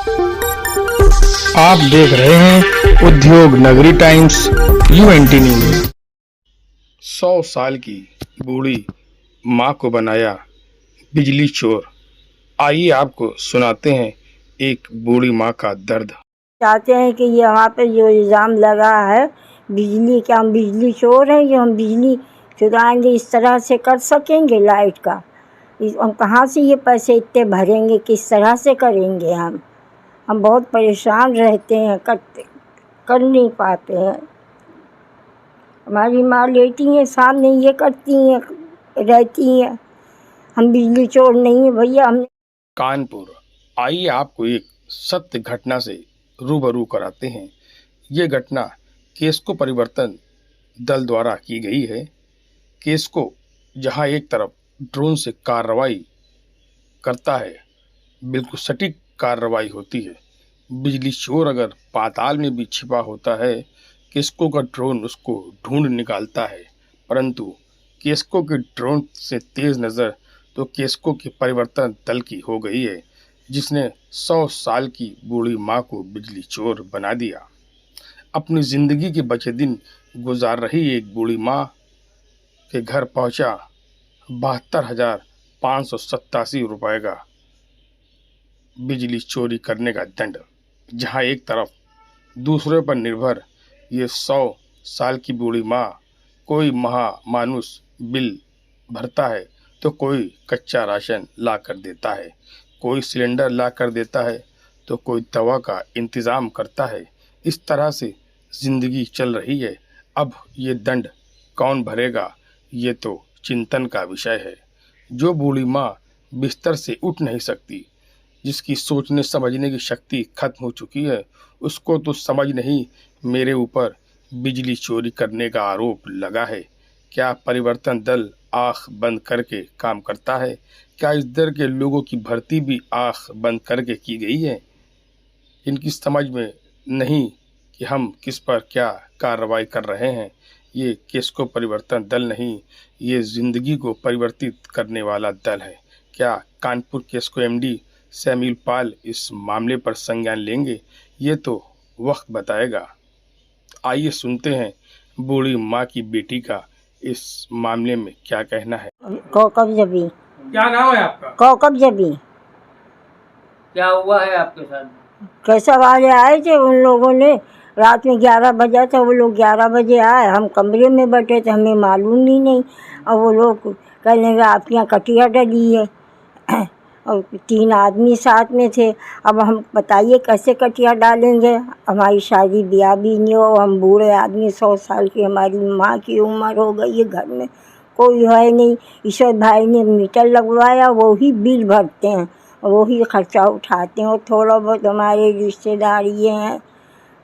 आप देख रहे हैं उद्योग नगरी टाइम्स यूएनटी न्यूज। 100 साल की बूढ़ी मां को बनाया बिजली चोर। आइए आपको सुनाते हैं एक बूढ़ी मां का दर्द। चाहते हैं कि ये वहाँ पे जो इल्ज़ाम लगा है बिजली का, हम बिजली चोर हैं, ये हम बिजली चुराएंगे, इस तरह से कर सकेंगे लाइट का? हम कहाँ से ये पैसे इतने भरेंगे, किस तरह से करेंगे? हम बहुत परेशान रहते हैं, कर नहीं पाते हैं। हमारी माँ लेटी हैं सामने, ये करती हैं, रहती हैं। हम बिजली चोर नहीं है भैया। हम कानपुर, आइए आपको एक सत्य घटना से रूबरू कराते हैं। ये घटना केस्को परिवर्तन दल द्वारा की गई है। केस्को जहां एक तरफ ड्रोन से कार्रवाई करता है, बिल्कुल सटीक कार्रवाई होती है। बिजली चोर अगर पाताल में भी छिपा होता है, केस्को का ड्रोन उसको ढूंढ निकालता है। परंतु केस्को के ड्रोन से तेज नज़र तो केस्को के परिवर्तन दल की हो गई है, जिसने 100 साल की बूढ़ी माँ को बिजली चोर बना दिया। अपनी जिंदगी के बचे दिन गुजार रही एक बूढ़ी माँ के घर पहुंचा 72,587 रुपए का बिजली चोरी करने का दंड। जहां एक तरफ दूसरे पर निर्भर ये 100 साल की बूढ़ी माँ कोई महामानुष बिल भरता है, तो कोई कच्चा राशन ला कर देता है, कोई सिलेंडर ला कर देता है, तो कोई दवा का इंतज़ाम करता है। इस तरह से ज़िंदगी चल रही है। अब ये दंड कौन भरेगा, ये तो चिंतन का विषय है। जो बूढ़ी माँ बिस्तर से उठ नहीं सकती, जिसकी सोचने समझने की शक्ति खत्म हो चुकी है, उसको तो समझ नहीं मेरे ऊपर बिजली चोरी करने का आरोप लगा है। क्या परिवर्तन दल आँख बंद करके काम करता है? क्या इस दर के लोगों की भर्ती भी आँख बंद करके की गई है? इनकी समझ में नहीं कि हम किस पर क्या कार्रवाई कर रहे हैं। ये केस्को परिवर्तन दल नहीं, ये ज़िंदगी को परिवर्तित करने वाला दल है। क्या कानपुर केस्को एमडी सैमुअल पाल इस मामले पर संज्ञान लेंगे? ये तो वक्त बताएगा। आइए सुनते हैं बूढ़ी माँ की बेटी का इस मामले में क्या कहना है। कौकब जबी। क्या नाम है आपका? कौकब जबी। क्या हुआ है आपके साथ? कैसा वाले आए थे उन लोगों ने, रात में 11 बजा था, वो लोग 11 बजे आए, हम कमरे में बैठे थे, हमें मालूम ही नहीं। और वो लोग कहने लगे आपके यहाँ कटिया डली है और 3 आदमी साथ में थे। अब हम बताइए कैसे कटिया डालेंगे? हमारी शादी ब्याह भी नहीं हो, हम बूढ़े आदमी, 100 साल की हमारी माँ की उम्र हो गई है, घर में कोई है नहीं। ईश्वर भाई ने मीटर लगवाया, वो ही बिल भरते हैं, वो ही खर्चा उठाते हैं, और थोड़ा बहुत हमारे रिश्तेदार ये हैं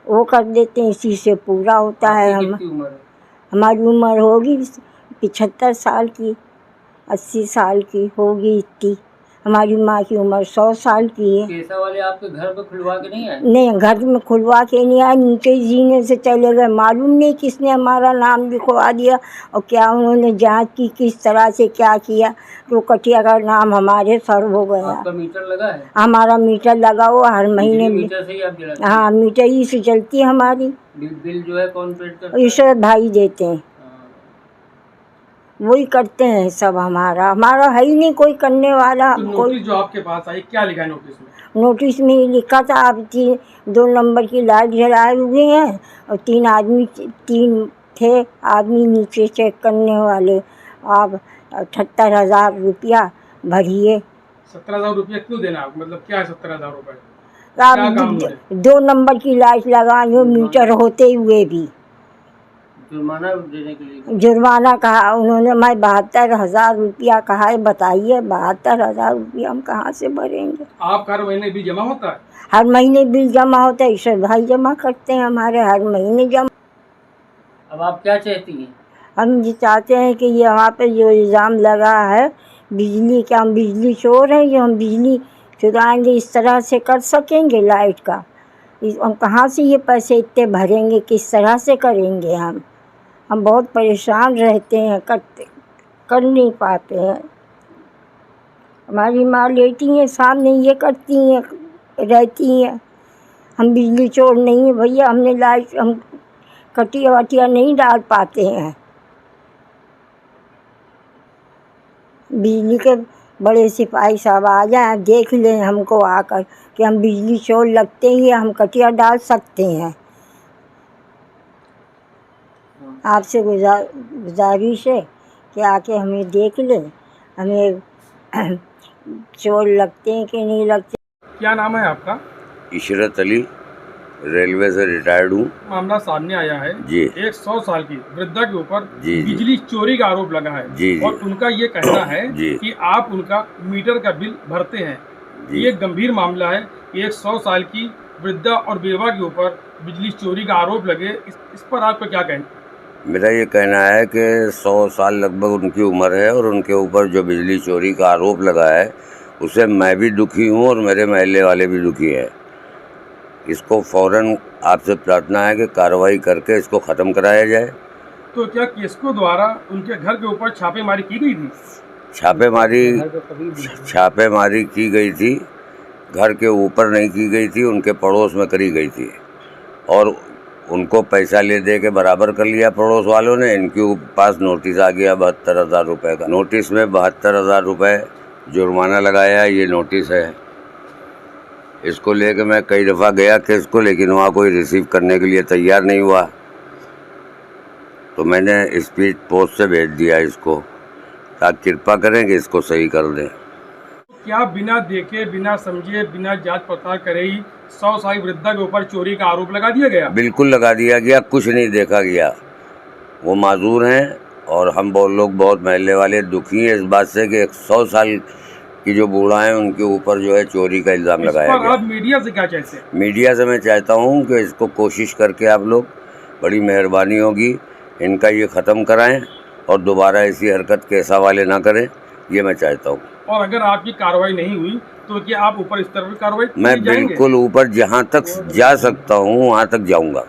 वो कर देते हैं, इसी से पूरा होता है। हमारी उम्र होगी 75 साल की, 80 साल की होगी इतनी। हमारी माँ की उम्र 100 साल की है। कैसा वाले आपके घर पे खुलवा के नहीं आए? नहीं, घर में खुलवा के नहीं आए, नीचे जीने से चले गए। मालूम नहीं किसने हमारा नाम लिखवा दिया और क्या उन्होंने जांच की, किस तरह से क्या किया, तो कटिया का नाम हमारे सर हो गया। आपका मीटर लगा है? हमारा मीटर लगा हुआ, हर महीने मीटर से ही आप जलाते हैं? हाँ, मीटर ही से चलती है हमारी। बिल जो है कौन पेड करता है? ईश्वर भाई देते हैं, वही करते हैं सब। हमारा है ही नहीं कोई करने वाला। तो नोटिस जो आपके पास आई, क्या लिखा है नोटिस में? नोटिस में लिखा था आप 2 नंबर की लाइट जलाए हुए हैं और 3 थे आदमी नीचे चेक करने वाले। आप 78,000 रुपया भरिए। 17,000 रुपया क्यों देना? मतलब क्या है 17,000 रुपये? आप 2 नंबर की लाइट लगाए हो मीटर होते हुए भी। जुर्माना देने के लिए? जुर्माना कहा उन्होंने, मैं 72,000 रुपया कहा है। बताइए 72,000 रुपया हम कहाँ से भरेंगे? आपका हर महीने बिल जमा होता है? हर महीने बिल जमा होता है, ईश्वर भाई जमा करते हैं हमारे, हर महीने जमा। अब आप क्या चाहती हैं? हम ये चाहते हैं कि ये वहाँ पे जो इल्ज़ाम लगा है बिजली का, हम बिजली चोर हैं, ये हम बिजली चुराएंगे, इस तरह से कर सकेंगे लाइट का? हम कहाँ से ये पैसे इतने भरेंगे, किस तरह से करेंगे? हम बहुत परेशान रहते हैं, कर नहीं पाते हैं। हमारी माँ लेटी हैं सामने, ये करती हैं, रहती हैं। हम बिजली चोर नहीं है भैया, हमने लाइट हम कटिया वटिया नहीं डाल पाते हैं। बिजली के बड़े सिपाही साहब आ जाए, देख लें हमको आकर कि हम बिजली चोर लगते ही हम कटिया डाल सकते हैं। आपसे गुजारिश है कि आके हमें देख लें, हमें चोर लगते हैं कि नहीं लगते। क्या नाम है आपका? इशरत अली, रेलवे से रिटायर्ड हूँ। मामला सामने आया है जी। एक 100 साल की वृद्धा के ऊपर जी, जी। बिजली चोरी का आरोप लगा है। जी, जी। और उनका ये कहना है जी। कि आप उनका मीटर का बिल भरते हैं। जी। ये गंभीर मामला है। एक 100 साल की वृद्धा और बेवा के ऊपर बिजली चोरी का आरोप लगे, इस पर आपका क्या कहना? मेरा ये कहना है कि 100 साल लगभग उनकी उम्र है और उनके ऊपर जो बिजली चोरी का आरोप लगा है उससे मैं भी दुखी हूँ और मेरे महल्ले वाले भी दुखी हैं। इसको फौरन आपसे प्रार्थना है कि कार्रवाई करके इसको ख़त्म कराया जाए। तो क्या केस्को द्वारा उनके घर के ऊपर छापेमारी की गई थी? छापेमारी की गई थी, घर के ऊपर नहीं की गई थी, उनके पड़ोस में करी गई थी और उनको पैसा ले दे के बराबर कर लिया पड़ोस वालों ने। इनके पास नोटिस आ गया 72,000 रुपये का। नोटिस में 72,000 रुपये जुर्माना लगाया, ये नोटिस है। इसको लेके मैं कई दफ़ा गया केस को, लेकिन वहाँ कोई रिसीव करने के लिए तैयार नहीं हुआ, तो मैंने स्पीड पोस्ट से भेज दिया इसको, ताकि कृपा करें कि इसको सही कर दें। क्या बिना देखे, बिना समझे, बिना जांच पड़ताल करे ही 100 साल वृद्धा के ऊपर चोरी का आरोप लगा दिया गया? बिल्कुल लगा दिया गया, कुछ नहीं देखा गया। वो माजूर हैं और हम लोग बहुत महल्ले वाले दुखी हैं इस बात से कि 100 साल की जो बूढ़ा है उनके ऊपर जो है चोरी का इल्ज़ाम लगाया गया। आप मीडिया से क्या चाहते हैं? मीडिया से मैं चाहता हूँ कि इसको कोशिश करके आप लोग, बड़ी मेहरबानी होगी, इनका ये ख़त्म कराएं और दोबारा ऐसी हरकत कैसा वाले ना करें, ये मैं चाहता हूँ। और अगर आपकी कार्रवाई नहीं हुई तो क्या आप ऊपर इस तरह की कार्रवाई मैं जाएंगे? बिल्कुल ऊपर जहाँ तक जा सकता हूँ वहाँ तक जाऊँगा।